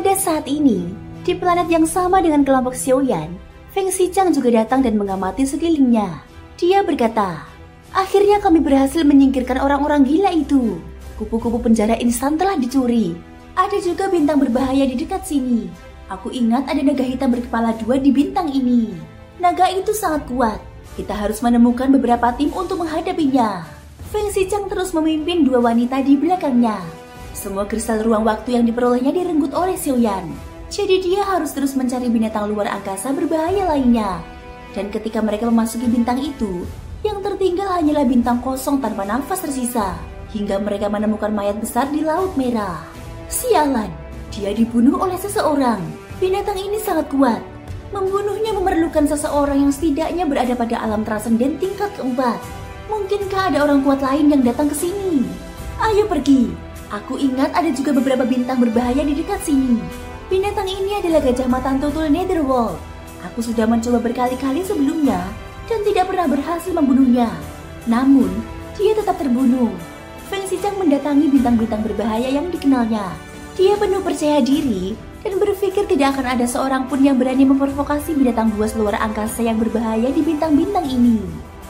Pada saat ini, di planet yang sama dengan kelompok Xiaoyan, Feng Xichang juga datang dan mengamati sekelilingnya. Dia berkata, "Akhirnya kami berhasil menyingkirkan orang-orang gila itu. Kupu-kupu penjara instan telah dicuri. Ada juga bintang berbahaya di dekat sini. Aku ingat ada naga hitam berkepala 2 di bintang ini. Naga itu sangat kuat. Kita harus menemukan beberapa tim untuk menghadapinya." Feng Xichang terus memimpin 2 wanita di belakangnya. Semua kristal ruang waktu yang diperolehnya direnggut oleh Xiaoyan. Jadi dia harus terus mencari binatang luar angkasa berbahaya lainnya. Dan ketika mereka memasuki bintang itu, yang tertinggal hanyalah bintang kosong tanpa nafas tersisa. Hingga mereka menemukan mayat besar di Laut Merah. Sialan, dia dibunuh oleh seseorang. Binatang ini sangat kuat. Membunuhnya memerlukan seseorang yang setidaknya berada pada alam transenden tingkat keempat. Mungkinkah ada orang kuat lain yang datang ke sini? Ayo pergi. Aku ingat ada juga beberapa bintang berbahaya di dekat sini. Binatang ini adalah gajah matan tutul Netherworld. Aku sudah mencoba berkali-kali sebelumnya dan tidak pernah berhasil membunuhnya. Namun, dia tetap terbunuh. Feng Xichang mendatangi bintang-bintang berbahaya yang dikenalnya. Dia penuh percaya diri dan berpikir tidak akan ada seorang pun yang berani memprovokasi binatang buas luar angkasa yang berbahaya di bintang-bintang ini.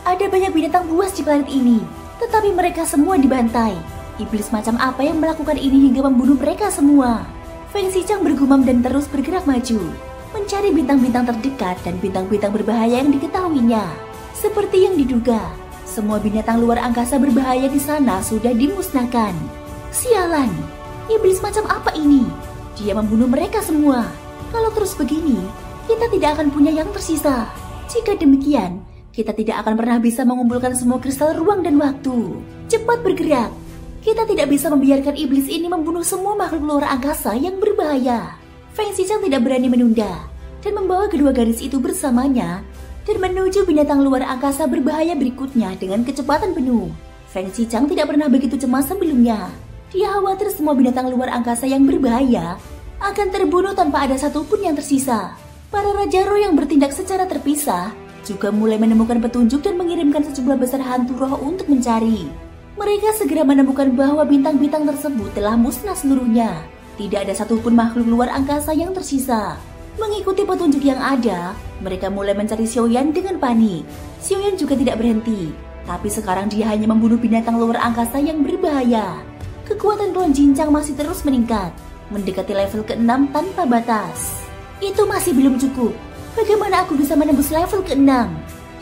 Ada banyak binatang buas di planet ini, tetapi mereka semua dibantai. Iblis macam apa yang melakukan ini hingga membunuh mereka semua? Feng Xichang bergumam dan terus bergerak maju, mencari bintang-bintang terdekat dan bintang-bintang berbahaya yang diketahuinya. Seperti yang diduga, semua binatang luar angkasa berbahaya di sana sudah dimusnahkan. Sialan, iblis macam apa ini? Dia membunuh mereka semua. Kalau terus begini, kita tidak akan punya yang tersisa. Jika demikian, kita tidak akan pernah bisa mengumpulkan semua kristal ruang dan waktu. Cepat bergerak. Kita tidak bisa membiarkan iblis ini membunuh semua makhluk luar angkasa yang berbahaya. Feng Xichang tidak berani menunda dan membawa kedua gadis itu bersamanya dan menuju binatang luar angkasa berbahaya berikutnya dengan kecepatan penuh. Feng Xichang tidak pernah begitu cemas sebelumnya. Dia khawatir semua binatang luar angkasa yang berbahaya akan terbunuh tanpa ada satupun yang tersisa. Para Raja Roh yang bertindak secara terpisah juga mulai menemukan petunjuk dan mengirimkan sejumlah besar hantu roh untuk mencari. Mereka segera menemukan bahwa bintang-bintang tersebut telah musnah seluruhnya. Tidak ada satupun makhluk luar angkasa yang tersisa. Mengikuti petunjuk yang ada, mereka mulai mencari Xiaoyan dengan panik. Xiaoyan juga tidak berhenti, tapi sekarang dia hanya membunuh binatang luar angkasa yang berbahaya. Kekuatan klon Jinchang masih terus meningkat, mendekati level ke-6 tanpa batas. Itu masih belum cukup. Bagaimana aku bisa menembus level ke-6?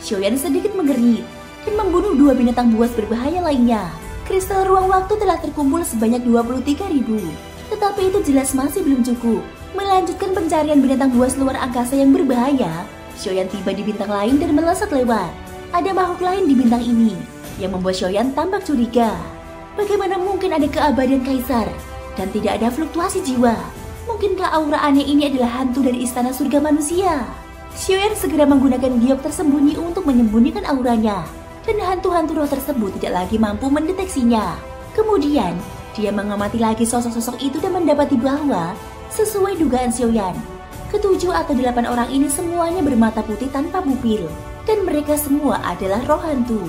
Xiaoyan sedikit mengerit dan membunuh 2 binatang buas berbahaya lainnya. Kristal ruang waktu telah terkumpul sebanyak 23.000. Tetapi itu jelas masih belum cukup. Melanjutkan pencarian binatang buas luar angkasa yang berbahaya, Xiaoyan tiba di bintang lain dan melesat lewat. Ada makhluk lain di bintang ini yang membuat Xiaoyan tampak curiga. Bagaimana mungkin ada keabadian kaisar dan tidak ada fluktuasi jiwa? Mungkinkah aura aneh ini adalah hantu dari istana surga manusia? Xiaoyan segera menggunakan giok tersembunyi untuk menyembunyikan auranya. Dan hantu-hantu roh tersebut tidak lagi mampu mendeteksinya. Kemudian, dia mengamati lagi sosok-sosok itu dan mendapati bahwa, sesuai dugaan Xiaoyan, ke-7 atau 8 orang ini semuanya bermata putih tanpa pupil. Dan mereka semua adalah roh hantu.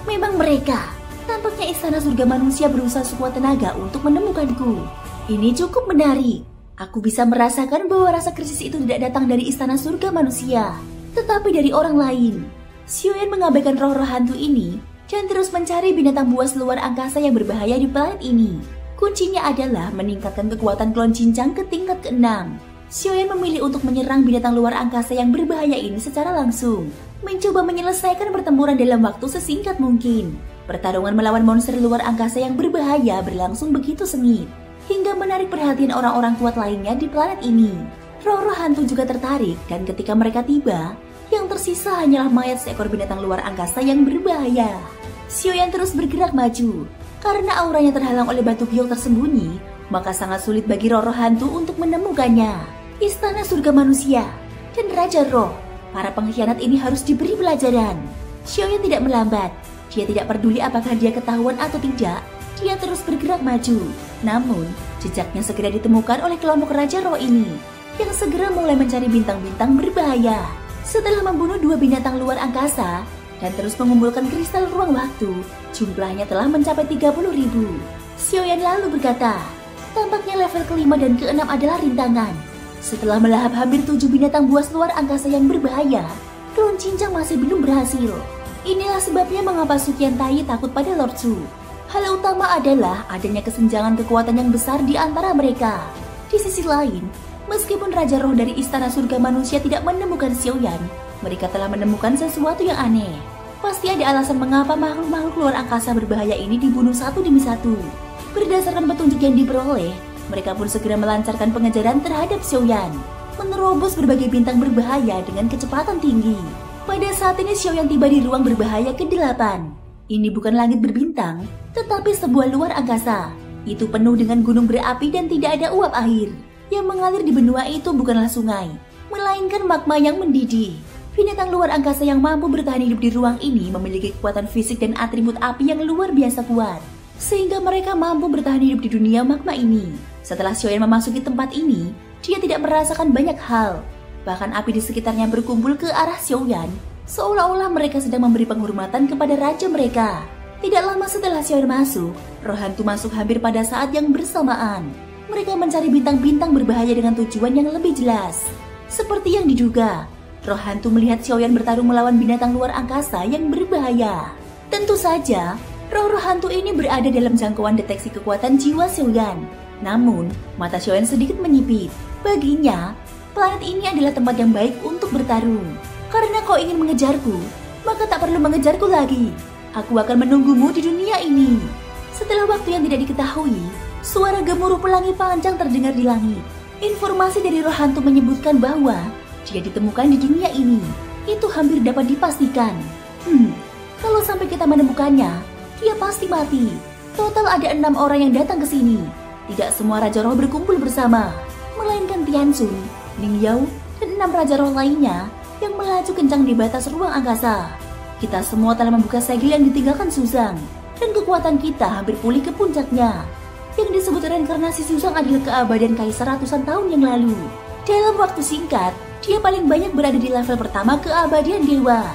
Memang mereka. Tampaknya istana surga manusia berusaha sekuat tenaga untuk menemukanku. Ini cukup menarik. Aku bisa merasakan bahwa rasa krisis itu tidak datang dari istana surga manusia, tetapi dari orang lain. Xiaoyan mengabaikan roh-roh hantu ini dan terus mencari binatang buas luar angkasa yang berbahaya di planet ini. Kuncinya adalah meningkatkan kekuatan klon Jinchang ke tingkat ke-6. Xiaoyan memilih untuk menyerang binatang luar angkasa yang berbahaya ini secara langsung, mencoba menyelesaikan pertempuran dalam waktu sesingkat mungkin. Pertarungan melawan monster luar angkasa yang berbahaya berlangsung begitu sengit, hingga menarik perhatian orang-orang kuat lainnya di planet ini. Roh-roh hantu juga tertarik dan ketika mereka tiba, yang tersisa hanyalah mayat seekor binatang luar angkasa yang berbahaya. Xiaoyan terus bergerak maju. Karena auranya terhalang oleh batu giok tersembunyi, maka sangat sulit bagi roh-roh hantu untuk menemukannya. Istana surga manusia dan Raja Roh, para pengkhianat ini harus diberi pelajaran. Xiaoyan tidak melambat. Dia tidak peduli apakah dia ketahuan atau tidak. Dia terus bergerak maju. Namun, jejaknya segera ditemukan oleh kelompok Raja Roh ini, yang segera mulai mencari bintang-bintang berbahaya. Setelah membunuh 2 binatang luar angkasa dan terus mengumpulkan kristal ruang waktu, jumlahnya telah mencapai 30.000. Xiaoyan lalu berkata, tampaknya Selanjutnya level kelima dan keenam adalah rintangan. Setelah melahap hampir 7 binatang buas luar angkasa yang berbahaya, Klon Cincang masih belum berhasil. Inilah sebabnya mengapa Suqian Tai takut pada Lord Su. Hal utama adalah adanya kesenjangan kekuatan yang besar di antara mereka. Di sisi lain, meskipun Raja Roh dari Istana Surga Manusia tidak menemukan Xiaoyan, mereka telah menemukan sesuatu yang aneh. Pasti ada alasan mengapa makhluk-makhluk luar angkasa berbahaya ini dibunuh satu demi satu. Berdasarkan petunjuk yang diperoleh, mereka pun segera melancarkan pengejaran terhadap Xiaoyan, menerobos berbagai bintang berbahaya dengan kecepatan tinggi. Pada saat ini Xiaoyan tiba di ruang berbahaya ke-8. Ini bukan langit berbintang, tetapi sebuah luar angkasa. Itu penuh dengan gunung berapi dan tidak ada uap air. Yang mengalir di benua itu bukanlah sungai, melainkan magma yang mendidih. Binatang luar angkasa yang mampu bertahan hidup di ruang ini memiliki kekuatan fisik dan atribut api yang luar biasa kuat, sehingga mereka mampu bertahan hidup di dunia magma ini. Setelah Xiaoyan memasuki tempat ini, dia tidak merasakan banyak hal. Bahkan api di sekitarnya berkumpul ke arah Xiaoyan, seolah-olah mereka sedang memberi penghormatan kepada raja mereka. Tidak lama setelah Xiaoyan masuk, roh hantu masuk hampir pada saat yang bersamaan. Mereka mencari bintang-bintang berbahaya dengan tujuan yang lebih jelas. Seperti yang diduga, roh hantu melihat Xiaoyan bertarung melawan binatang luar angkasa yang berbahaya. Tentu saja, roh-roh hantu ini berada dalam jangkauan deteksi kekuatan jiwa Xiaoyan. Namun, mata Xiaoyan sedikit menyipit. Baginya, planet ini adalah tempat yang baik untuk bertarung. Karena kau ingin mengejarku, maka tak perlu mengejarku lagi. Aku akan menunggumu di dunia ini. Setelah waktu yang tidak diketahui, suara gemuruh pelangi panjang terdengar di langit. Informasi dari roh hantu menyebutkan bahwa dia ditemukan di dunia ini. Itu hampir dapat dipastikan. Kalau sampai kita menemukannya, dia pasti mati. Total ada 6 orang yang datang ke sini. Tidak semua Raja Roh berkumpul bersama, melainkan Tianxun, Ning Yao, dan 6 Raja Roh lainnya yang melaju kencang di batas ruang angkasa. Kita semua telah membuka segel yang ditinggalkan Suzang, dan kekuatan kita hampir pulih ke puncaknya. Yang disebut reinkarnasi Suzang adalah keabadian kaisar ratusan tahun yang lalu. Dalam waktu singkat, dia paling banyak berada di level pertama keabadian dewa.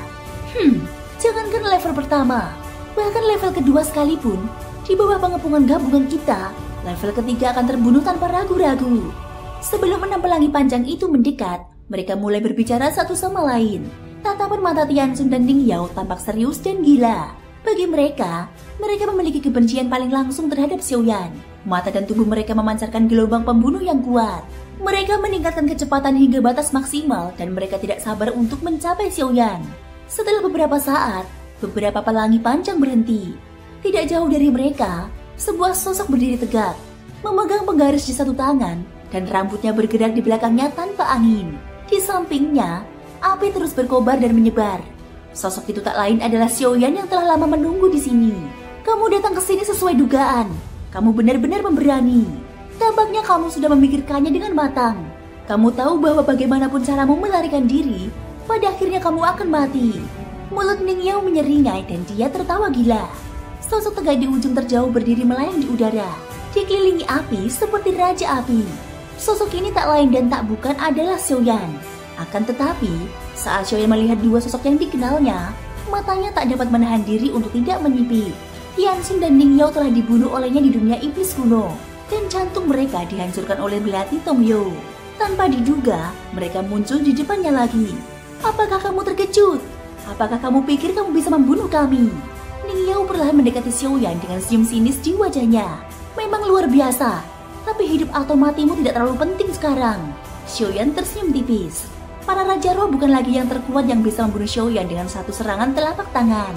Jangankan level pertama, bahkan level kedua sekalipun, di bawah pengepungan gabungan kita, level ketiga akan terbunuh tanpa ragu-ragu. Sebelum 6 pelangi panjang itu mendekat, mereka mulai berbicara satu sama lain. Tatapan mata Tianxun dan Ning Yao tampak serius dan gila. Bagi mereka memiliki kebencian paling langsung terhadap Xiaoyan. Mata dan tubuh mereka memancarkan gelombang pembunuh yang kuat. Mereka meningkatkan kecepatan hingga batas maksimal dan mereka tidak sabar untuk mencapai Xiaoyan. Setelah beberapa saat, beberapa pelangi panjang berhenti. Tidak jauh dari mereka, sebuah sosok berdiri tegak, memegang penggaris di satu tangan, dan rambutnya bergerak di belakangnya tanpa angin. Di sampingnya, api terus berkobar dan menyebar. Sosok itu tak lain adalah Xiaoyan yang telah lama menunggu di sini. Kamu datang ke sini sesuai dugaan. Kamu benar-benar pemberani. Tampaknya kamu sudah memikirkannya dengan matang. Kamu tahu bahwa bagaimanapun caramu melarikan diri, pada akhirnya kamu akan mati. Mulut Ning Yao menyeringai dan dia tertawa gila. Sosok tegak di ujung terjauh berdiri melayang di udara, dikelilingi api seperti raja api. Sosok ini tak lain dan tak bukan adalah Xiaoyan. Akan tetapi, saat Xiaoyan melihat dua sosok yang dikenalnya, matanya tak dapat menahan diri untuk tidak menyipit. Tianxun dan Ning Yao telah dibunuh olehnya di dunia iblis kuno, dan jantung mereka dihancurkan oleh belati Tongyo. Tanpa diduga, mereka muncul di depannya lagi. Apakah kamu terkejut? Apakah kamu pikir kamu bisa membunuh kami? Ning Yao perlahan mendekati Xiaoyan dengan senyum sinis di wajahnya. Memang luar biasa, tapi hidup atau matimu tidak terlalu penting sekarang. Xiaoyan tersenyum tipis. Para Raja Roh bukan lagi yang terkuat yang bisa membunuh Xiaoyan dengan satu serangan telapak tangan.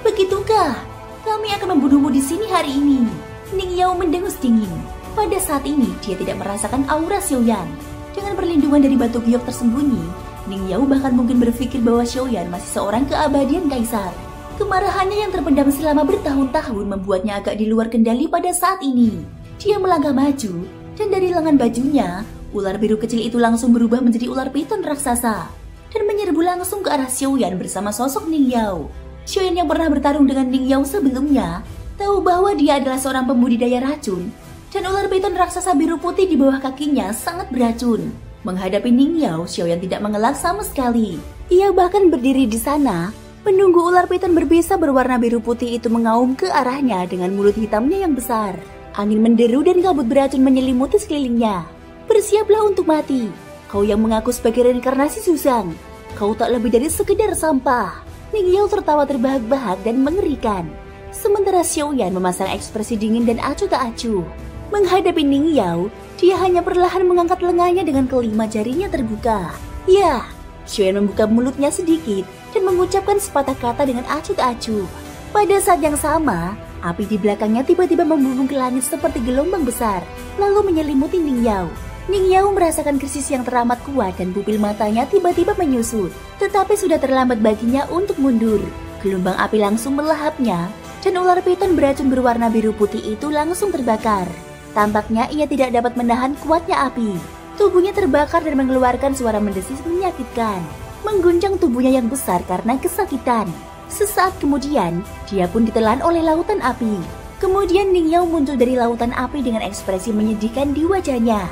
Begitukah? Kami akan membunuhmu di sini hari ini. Ning Yao mendengus dingin. Pada saat ini, dia tidak merasakan aura Xiaoyan. Dengan perlindungan dari batu giok tersembunyi, Ning Yao bahkan mungkin berpikir bahwa Xiaoyan masih seorang keabadian kaisar. Kemarahannya yang terpendam selama bertahun-tahun membuatnya agak di luar kendali pada saat ini. Dia melangkah maju, dan dari lengan bajunya, ular biru kecil itu langsung berubah menjadi ular piton raksasa dan menyerbu langsung ke arah Xiaoyan bersama sosok Ning Yao. Xiaoyan yang pernah bertarung dengan Ning Yao sebelumnya tahu bahwa dia adalah seorang pembudidaya racun, dan ular piton raksasa biru putih di bawah kakinya sangat beracun. Menghadapi Ning Yao, Xiaoyan tidak mengelak sama sekali. Ia bahkan berdiri di sana, menunggu ular piton berbisa berwarna biru putih itu mengaum ke arahnya dengan mulut hitamnya yang besar. Angin menderu dan kabut beracun menyelimuti sekelilingnya. Bersiaplah untuk mati. Kau yang mengaku sebagai reinkarnasi Zuzang. Kau tak lebih dari sekedar sampah. Ning Yao tertawa terbahak-bahak dan mengerikan. Sementara Xiaoyan memasang ekspresi dingin dan acuh tak acuh. Menghadapi Ning Yao, dia hanya perlahan mengangkat lengannya dengan kelima jarinya terbuka. Ya, Xiaoyan membuka mulutnya sedikit dan mengucapkan sepatah kata dengan acuh tak acuh. Pada saat yang sama, api di belakangnya tiba-tiba membumbung ke langit seperti gelombang besar, lalu menyelimuti Ning Yao. Ning Yao merasakan krisis yang teramat kuat dan pupil matanya tiba-tiba menyusut. Tetapi sudah terlambat baginya untuk mundur. Gelombang api langsung melahapnya dan ular piton beracun berwarna biru putih itu langsung terbakar. Tampaknya ia tidak dapat menahan kuatnya api. Tubuhnya terbakar dan mengeluarkan suara mendesis menyakitkan, mengguncang tubuhnya yang besar karena kesakitan. Sesaat kemudian, dia pun ditelan oleh lautan api. Kemudian Ning Yao muncul dari lautan api dengan ekspresi menyedihkan di wajahnya.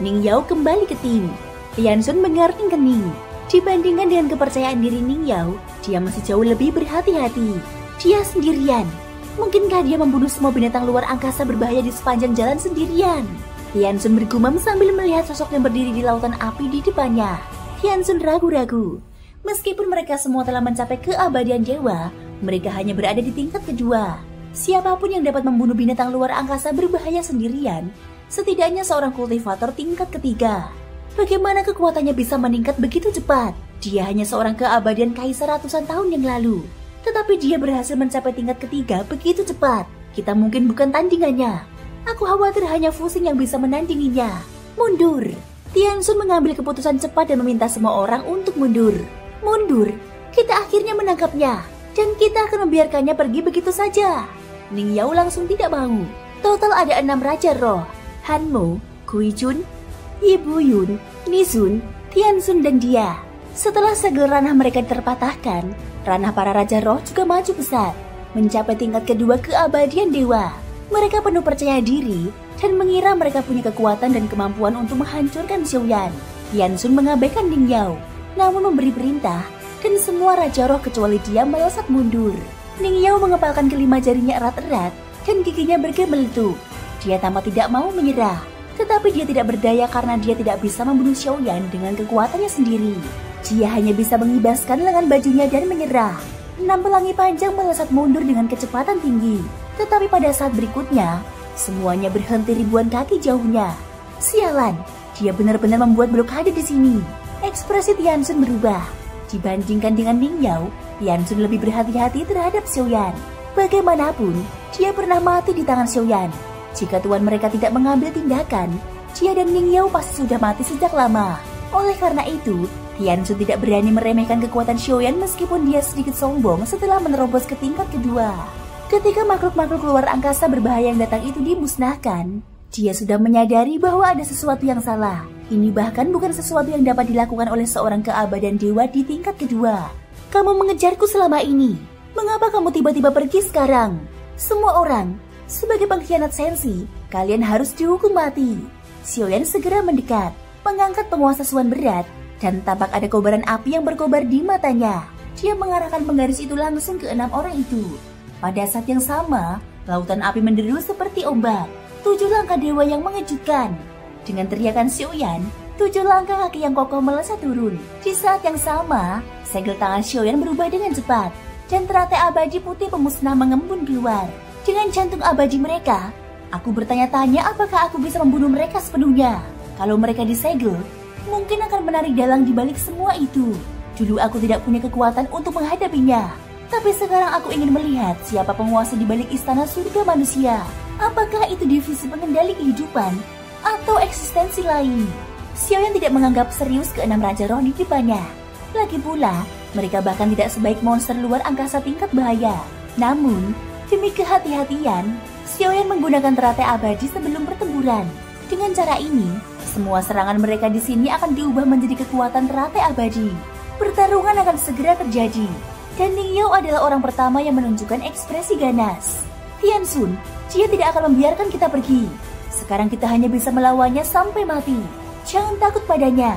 Ning Yao kembali ke tim. Tianxun mengerling kening. Dibandingkan dengan kepercayaan diri Ning Yao, dia masih jauh lebih berhati-hati. Dia sendirian. Mungkinkah dia membunuh semua binatang luar angkasa berbahaya di sepanjang jalan sendirian? Tianxun bergumam sambil melihat sosok yang berdiri di lautan api di depannya. Tianxun ragu-ragu. Meskipun mereka semua telah mencapai keabadian dewa, mereka hanya berada di tingkat kedua. Siapapun yang dapat membunuh binatang luar angkasa berbahaya sendirian, setidaknya seorang kultivator tingkat ketiga. Bagaimana kekuatannya bisa meningkat begitu cepat? Dia hanya seorang keabadian kaisar ratusan tahun yang lalu. Tetapi dia berhasil mencapai tingkat ketiga begitu cepat. Kita mungkin bukan tandingannya. Aku khawatir hanya Fusing yang bisa menandinginya. Mundur. Tianxun mengambil keputusan cepat dan meminta semua orang untuk mundur. Mundur. Kita akhirnya menangkapnya. Dan kita akan membiarkannya pergi begitu saja. Ning Yao langsung tidak mau. Total ada 6 Raja Roh. Han Mo, Kui Chun, Ye Buyun, Nizun, Tianxun dan dia. Setelah segel ranah mereka terpatahkan, ranah para Raja Roh juga maju pesat, mencapai tingkat kedua keabadian dewa. Mereka penuh percaya diri dan mengira mereka punya kekuatan dan kemampuan untuk menghancurkan Xiaoyan. Tianxun mengabaikan Ning Yao, namun memberi perintah dan semua Raja Roh kecuali dia melesat mundur. Ning Yao mengepalkan kelima jarinya erat-erat dan giginya bergemeletup. Dia tampak tidak mau menyerah, tetapi dia tidak berdaya karena dia tidak bisa membunuh Xiaoyan dengan kekuatannya sendiri. Dia hanya bisa mengibaskan lengan bajunya dan menyerah. 6 pelangi panjang melesat mundur dengan kecepatan tinggi. Tetapi pada saat berikutnya, semuanya berhenti ribuan kaki jauhnya. Sialan, dia benar-benar membuat blokade di sini. Ekspresi Tianxun berubah. Dibandingkan dengan Ning Yao, Tianxun lebih berhati-hati terhadap Xiaoyan. Bagaimanapun, dia pernah mati di tangan Xiaoyan. Jika tuan mereka tidak mengambil tindakan, dia dan Ning Yao pasti sudah mati sejak lama. Oleh karena itu, Tianxun tidak berani meremehkan kekuatan Xiaoyan meskipun dia sedikit sombong setelah menerobos ke tingkat kedua. Ketika makhluk-makhluk luar angkasa berbahaya yang datang itu dimusnahkan, dia sudah menyadari bahwa ada sesuatu yang salah. Ini bahkan bukan sesuatu yang dapat dilakukan oleh seorang keabadian dewa di tingkat kedua. Kamu mengejarku selama ini. Mengapa kamu tiba-tiba pergi sekarang? Semua orang, sebagai pengkhianat sensi, kalian harus dihukum mati. Xiaoyan segera mendekat, mengangkat penguasa suan berat, dan tampak ada kobaran api yang berkobar di matanya. Dia mengarahkan penggaris itu langsung ke 6 orang itu. Pada saat yang sama, lautan api menderu seperti ombak. 7 langkah dewa yang mengejutkan. Dengan teriakan Xiaoyan, 7 langkah kaki yang kokoh melesat turun. Di saat yang sama, segel tangan Xiaoyan berubah dengan cepat, dan teratai abadi putih pemusnah mengembun keluar. Dengan jantung abadi mereka, aku bertanya-tanya apakah aku bisa membunuh mereka sepenuhnya. Kalau mereka disegel, mungkin akan menarik dalang di balik semua itu. Dulu aku tidak punya kekuatan untuk menghadapinya. Tapi sekarang aku ingin melihat siapa penguasa di balik istana surga manusia. Apakah itu divisi pengendali kehidupan atau eksistensi lain? Xiaoyan tidak menganggap serius ke 6 Raja Roh di depannya. Lagi pula, mereka bahkan tidak sebaik monster luar angkasa tingkat bahaya. Namun, demi kehati-hatian, Xiaoyan menggunakan teratai abadi sebelum pertempuran. Dengan cara ini, semua serangan mereka di sini akan diubah menjadi kekuatan teratai abadi. Pertarungan akan segera terjadi, dan Ning Yao adalah orang pertama yang menunjukkan ekspresi ganas. Tianxun, dia tidak akan membiarkan kita pergi. Sekarang kita hanya bisa melawannya sampai mati. Jangan takut padanya.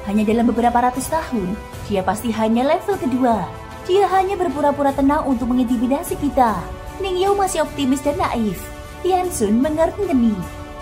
Hanya dalam beberapa ratus tahun, dia pasti hanya level kedua. Dia hanya berpura-pura tenang untuk mengintimidasi kita. Ning Yao masih optimis dan naif. Tianxun mengerti.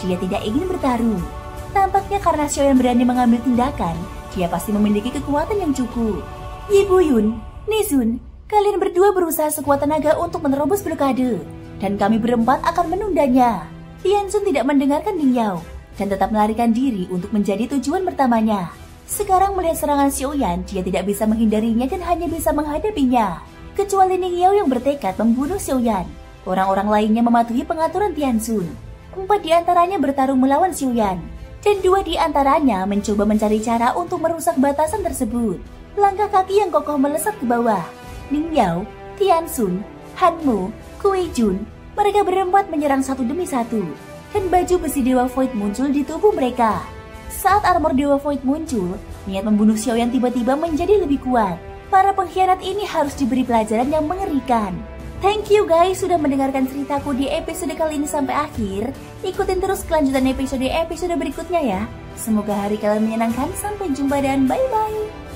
Dia tidak ingin bertarung. Tampaknya karena Xiaoyan berani mengambil tindakan, dia pasti memiliki kekuatan yang cukup. Ye Buyun, Nizun, kalian berdua berusaha sekuat tenaga untuk menerobos blokade, dan kami berempat akan menundanya. Tianxun tidak mendengarkan Ning Yao dan tetap melarikan diri untuk menjadi tujuan pertamanya. Sekarang melihat serangan Xiaoyan, dia tidak bisa menghindarinya dan hanya bisa menghadapinya. Kecuali Ning Yao yang bertekad membunuh Xiaoyan. Orang-orang lainnya mematuhi pengaturan Tianxun. 4 di antaranya bertarung melawan Xiaoyan, dan 2 di antaranya mencoba mencari cara untuk merusak batasan tersebut. Langkah kaki yang kokoh melesat ke bawah. Ning Yao, Tianxun, Han Mu, Kui Jun, mereka berempat menyerang satu demi satu, dan baju besi Dewa Void muncul di tubuh mereka. Saat armor Dewa Void muncul, niat membunuh Xiaoyan tiba-tiba menjadi lebih kuat. Para pengkhianat ini harus diberi pelajaran yang mengerikan. Thank you guys sudah mendengarkan ceritaku di episode kali ini sampai akhir. Ikutin terus kelanjutan episode berikutnya ya. Semoga hari kalian menyenangkan. Sampai jumpa dan bye-bye.